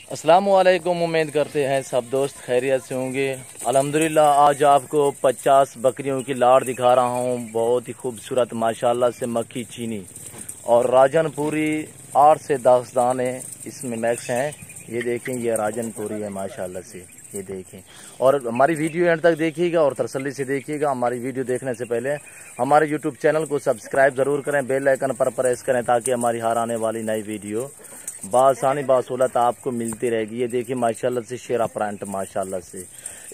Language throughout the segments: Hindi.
अस्सलामुअलैकुम। उम्मीद करते हैं सब दोस्त खैरियत से होंगे। अल्हम्दुलिल्लाह आज आपको 50 बकरियों की लाड़ दिखा रहा हूँ। बहुत ही खूबसूरत माशाल्लाह से मक्खी चीनी और राजनपुरी 8 से 10 दाने इसमें मैक्स हैं। ये देखें, ये राजनपुरी है माशाल्लाह से, ये देखें। और हमारी वीडियो एंड तक देखिएगा और तसल्ली से देखिएगा। हमारी वीडियो देखने से पहले हमारे यूट्यूब चैनल को सब्सक्राइब ज़रूर करें, बेल आइकन पर प्रेस करें ताकि हमारी हर आने वाली नई वीडियो बासानी बासहूलत आपको मिलती रहेगी। ये देखिए माशाल्लाह से शेरा प्रिंट माशाल्लाह से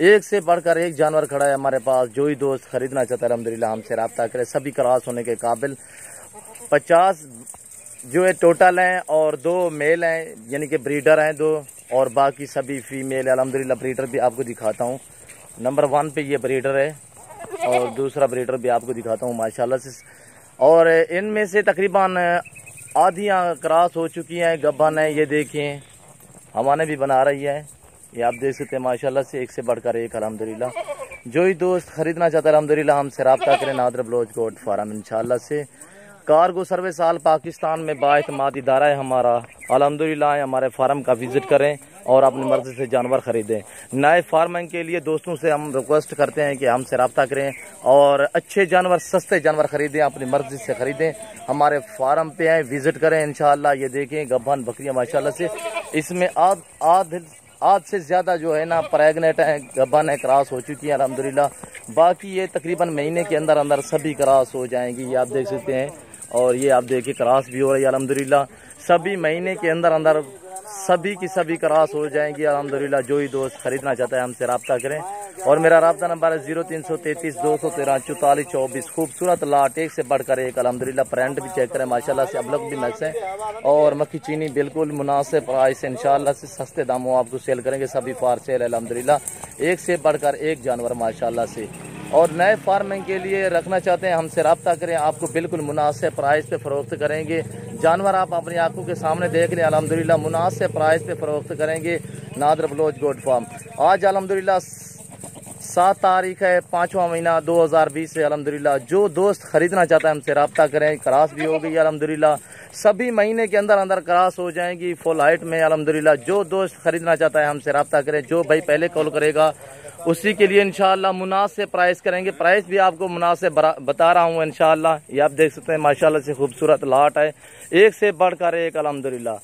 एक से बढ़कर एक जानवर खड़ा है हमारे पास। जो ही दोस्त खरीदना चाहता है अल्हम्दुलिल्लाह हमसे रब्ता करें। सभी क्रॉस होने के काबिल 50 जो है टोटल हैं और 2 मेल हैं, यानी कि ब्रीडर हैं 2, और बाकी सभी फीमेल। अल्हम्दुलिल्लाह ब्रीडर भी आपको दिखाता हूँ। नंबर 1 पे ये ब्रीडर है और दूसरा ब्रीडर भी आपको दिखाता हूँ माशाल्लाह से। और इनमें से तकरीबन आधियाँ क्रॉस हो चुकी हैं, गब्बन है। ये देखें हमारे भी बना रही है, ये आप देख सकते हैं माशाल्लाह से एक से बढ़कर एक। अल्हम्दुलिल्लाह जो ही दोस्त खरीदना चाहता है अल्हम्दुलिल्लाह हमसे रब्ता करें। नादर ब्लोच गोट फार्म इंशाल्लाह से कार्गो सर्विस आल पाकिस्तान में बाएतमाद इदारा है हमारा। अल्हम्दुलिल्लाह हमारे फार्म का विजिट करें और अपनी मर्जी से जानवर खरीदें। नए फार्मिंग के लिए दोस्तों से हम रिक्वेस्ट करते हैं कि हमसे रब्ता करें और अच्छे जानवर, सस्ते जानवर खरीदें, अपनी मर्जी से खरीदें। हमारे फार्म पे आए, विजिट करें इंशाल्लाह। ये देखें गब्बन बकरियां माशाल्लाह से, इसमें आध से ज़्यादा जो है ना प्रेगनेंट है, गब्बन है, क्रॉस हो चुकी है अल्हम्दुलिल्लाह। बाकी ये तकरीबन महीने के अंदर अंदर सभी क्रॉस हो जाएंगी, ये आप देख सकते हैं। और ये आप देखिए क्रॉस भी हो रही है अल्हम्दुलिल्लाह। सभी महीने के अंदर अंदर सभी की सभी क्रॉस हो जाएंगी अल्हम्दुलिल्लाह। जो ही दोस्त खरीदना चाहता है हमसे रब्ता करें। और मेरा रब्ता नंबर है 0333 213 44 24। खूबसूरत लाट एक से बढ़कर एक अल्हम्दुलिल्लाह। प्रिंट भी चेक करें माशाल्लाह से, अबलग भी मैक्स है और मक्खी चीनी बिल्कुल मुनासिब प्राइस से इंशाल्लाह से सस्ते दामों आपको सेल करेंगे। सभी फार सेल है अल्हम्दुलिल्लाह, एक से बढ़कर एक जानवर माशाल्लाह से। और नए फार्मिंग के लिए रखना चाहते हैं हमसे रब्ता करें, आपको बिल्कुल मुनासिब प्राइस पे फरोख्त करेंगे। जानवर आप अपनी आंखों के सामने देख लें अल्हम्दुलिल्लाह, मुनासिब प्राइस पे फरोख्त करेंगे। Nadir Baloch goat farm. आज अल्हम्दुलिल्लाह 7 तारीख है, 5वां महीना 2020 से। अल्हम्दुलिल्लाह जो दोस्त खरीदना चाहता है हमसे रब्ता करें। क्रॉस भी हो गई अल्हम्दुलिल्लाह, सभी महीने के अंदर अंदर क्रॉस हो जाएंगी फुल हाइट में अल्हम्दुलिल्लाह। जो दोस्त खरीदना चाहता है हमसे रब्ता करें। जो भाई पहले कॉल करेगा उसी के लिए इंशाल्लाह मुनासिब प्राइस करेंगे। प्राइस भी आपको मुनासिब बता रहा हूँ इंशाल्लाह। ये आप देख सकते हैं माशाल्लाह से खूबसूरत लाट है, एक से बढ़कर एक अल्हम्दुलिल्लाह।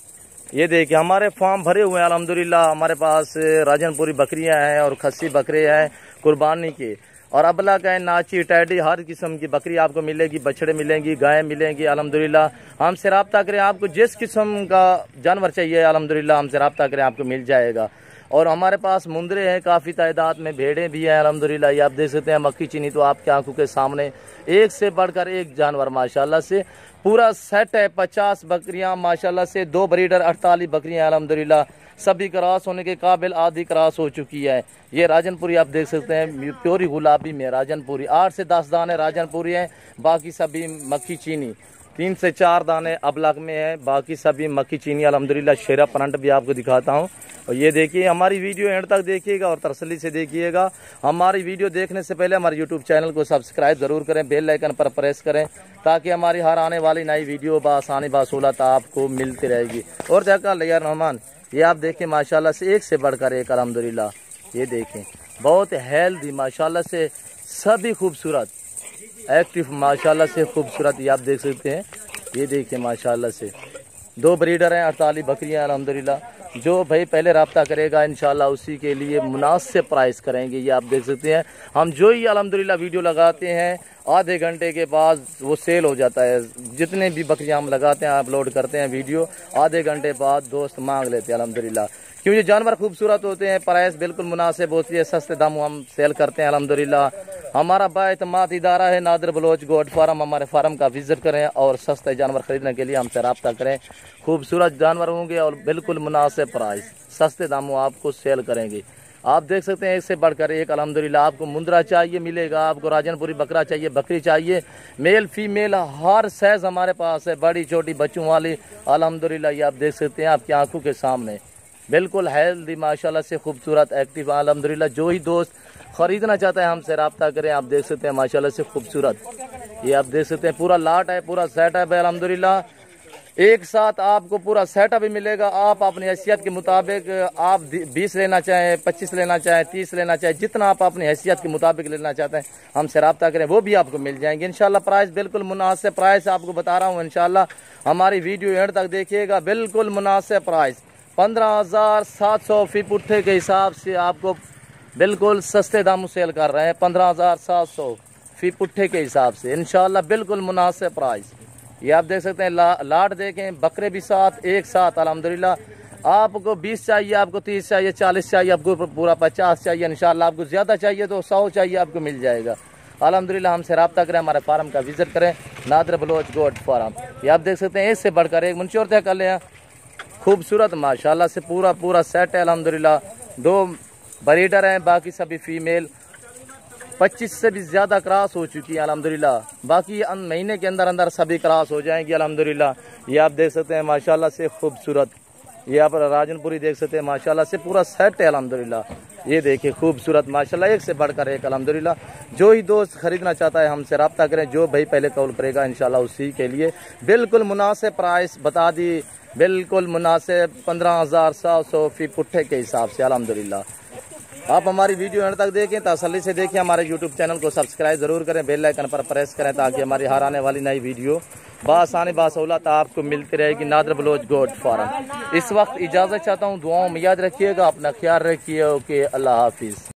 ये देखिए हमारे फार्म भरे हुए हैं अल्हम्दुलिल्लाह। हमारे पास राजनपुरी बकरियां हैं और खस्सी बकरे हैं कुर्बानी के, और अबला का है, नाची, टैडी, हर किस्म की बकरी आपको मिलेगी। बछड़े मिलेंगी, गायें मिलेंगी अल्हम्दुलिल्लाह। हमसे रब्ता करें, आपको जिस किस्म का जानवर चाहिए अल्हम्दुलिल्लाह हमसे रब्ता करें, आपको मिल जाएगा। और हमारे पास मुंदरे हैं काफ़ी तादाद में, भेड़ें भी हैं अल्हम्दुलिल्लाह। ये आप देख सकते हैं मक्खी चीनी तो आपकी आंखों के सामने एक से बढ़कर एक जानवर माशाल्लाह से पूरा सेट है। 50 बकरियां माशाल्लाह से, 2 ब्रीडर 48 बकरियां अल्हम्दुलिल्लाह। सभी क्रॉस होने के काबिल, आधी क्रॉस हो चुकी है। ये राजनपुरी आप देख सकते हैं, प्योरी गुलाबी में राजनपुरी 8 से 10 दाने राजनपुरी हैं, बाकी सभी मक्खी चीनी 3 से 4 दाने अबलग में है, बाकी सभी मक्खी चीनी अल्हम्दुलिल्लाह। शेरा प्रिंट भी आपको दिखाता हूँ। और ये देखिए हमारी वीडियो एंड तक देखिएगा और तसल्ली से देखिएगा। हमारी वीडियो देखने से पहले हमारे यूट्यूब चैनल को सब्सक्राइब ज़रूर करें, बेल आइकन पर प्रेस करें ताकि हमारी हर आने वाली नई वीडियो बासानी बासहूलत आपको मिलती रहेगी। और जगह लिया रहमान, ये आप देखें माशाल्लाह से एक से बढ़कर एक अल्हम्दुलिल्लाह। ये देखें बहुत हेल्दी माशाल्लाह से, सभी खूबसूरत एक्टिव माशाल्लाह से खूबसूरत। ये आप देख सकते हैं, ये देखिए माशाल्लाह से 2 ब्रीडर हैं, 48 बकरियां अल्हम्दुलिल्लाह। जो भाई पहले रब्ता करेगा इंशाल्लाह उसी के लिए मुनासिब प्राइस करेंगे। ये आप देख सकते हैं, हम जो ही अल्हम्दुलिल्लाह वीडियो लगाते हैं आधे घंटे के बाद वो सेल हो जाता है। जितने भी बकरियां हम लगाते हैं, अपलोड करते हैं वीडियो, आधे घंटे बाद दोस्त मांग लेते हैं अल्हम्दुलिल्लाह। क्योंकि ये जानवर खूबसूरत होते हैं, प्राइस बिल्कुल मुनासिब होती है, सस्ते दामों हम सेल करते हैं अल्हम्दुलिल्लाह। हमारा बाएतमाद इदारा है नादर ब्लोच गोट फार्म। हमारे फार्म का विजिट करें और सस्ते जानवर खरीदने के लिए हमसे रब्ता करें। खूबसूरत जानवर होंगे और बिल्कुल मुनासिब प्राइस, सस्ते दामों आपको सेल करेंगे। आप देख सकते हैं एक से बढ़कर एक अल्हम्दुलिल्लाह। आपको मुंद्रा चाहिए मिलेगा, आपको राजनपुरी बकरा चाहिए, बकरी चाहिए, मेल फीमेल हर साइज हमारे पास है, बड़ी छोटी बच्चों वाली अल्हम्दुलिल्लाह। ये आप देख सकते हैं आपकी आंखों के सामने, बिल्कुल हेल्दी माशाल्लाह से खूबसूरत एक्टिव अल्हम्दुलिल्लाह। जो ही दोस्त खरीदना चाहता है हमसे रब्ता करें। आप देख सकते हैं माशाल्लाह से खूबसूरत, ये आप देख सकते हैं पूरा लाट है, पूरा सेट है अल्हम्दुलिल्लाह। एक साथ आपको पूरा सेटअप भी मिलेगा। आप अपनी हैसियत के मुताबिक आप 20 लेना चाहें, 25 लेना चाहें, 30 लेना चाहें, जितना आप अपनी हैसियत के मुताबिक लेना चाहते हैं हमसे रब्ता करें, वो भी आपको मिल जाएंगे इंशाल्लाह। प्राइस बिल्कुल मुनासिब प्राइस आपको बता रहा हूँ इंशाल्लाह। हमारी वीडियो एंड तक देखिएगा, बिल्कुल मुनासिब प्राइस 15,700 फी पुट्ठे के हिसाब से आपको बिल्कुल सस्ते दामों सेल कर रहे हैं। 15,700 फी पुट्ठे के हिसाब से इंशाल्लाह बिल्कुल मुनासिब प्राइस। ये आप देख सकते हैं, लाट देखें, बकरे भी साथ एक साथ अल्हम्दुलिल्लाह। आपको 20 चाहिए, आपको 30 चाहिए, 40 चाहिए, आपको पूरा 50 चाहिए इंशाल्लाह। आपको ज़्यादा चाहिए तो 100 चाहिए, आपको मिल जाएगा अल्हम्दुलिल्लाह। हमसे रब्ता करें, हमारे फार्म का विजिट करें, नादिर बलोच गोट फार्म। ये आप देख सकते हैं, इससे बढ़कर एक मुंशी और तय कर लें, खूबसूरत माशाल्लाह से पूरा सेट है अल्हम्दुलिल्लाह। 2 ब्रीडर हैं, बाकी सभी फीमेल। 25 से भी ज़्यादा क्रॉस हो चुकी है अल्हम्दुलिल्लाह। बाकी महीने के अंदर अंदर सभी क्रॉस हो जाएंगी अल्हम्दुलिल्लाह। ये आप देख सकते हैं माशाल्लाह से खूबसूरत। ये आप राजनपुरी देख सकते हैं माशाल्लाह से पूरा सेट है अल्हम्दुलिल्लाह। ये देखिए खूबसूरत माशाल्लाह, एक से बढ़कर एक अल्हम्दुलिल्लाह। जो ही दोस्त खरीदना चाहता है हमसे रब्ता करें, जो भाई पहले कॉल करेगा इंशाल्लाह उसी के लिए बिल्कुल मुनासिब प्राइस बता दी, बिल्कुल मुनासिब 15,700 फी पुट्ठे के हिसाब से अल्हम्दुलिल्लाह। आप हमारी वीडियो अंत तक देखें, तसल्ली से देखें। हमारे यूट्यूब चैनल को सब्सक्राइब जरूर करें, बेल आइकन पर प्रेस करें ताकि हमारी हर आने वाली नई वीडियो बासानी बासहूलत आपको मिलती रहेगी। Nadir Baloch goat farm. इस वक्त इजाज़त चाहता हूँ, दुआओं में याद रखिएगा, अपना ख्याल रखिए। ओके, अल्लाह हाफिज़।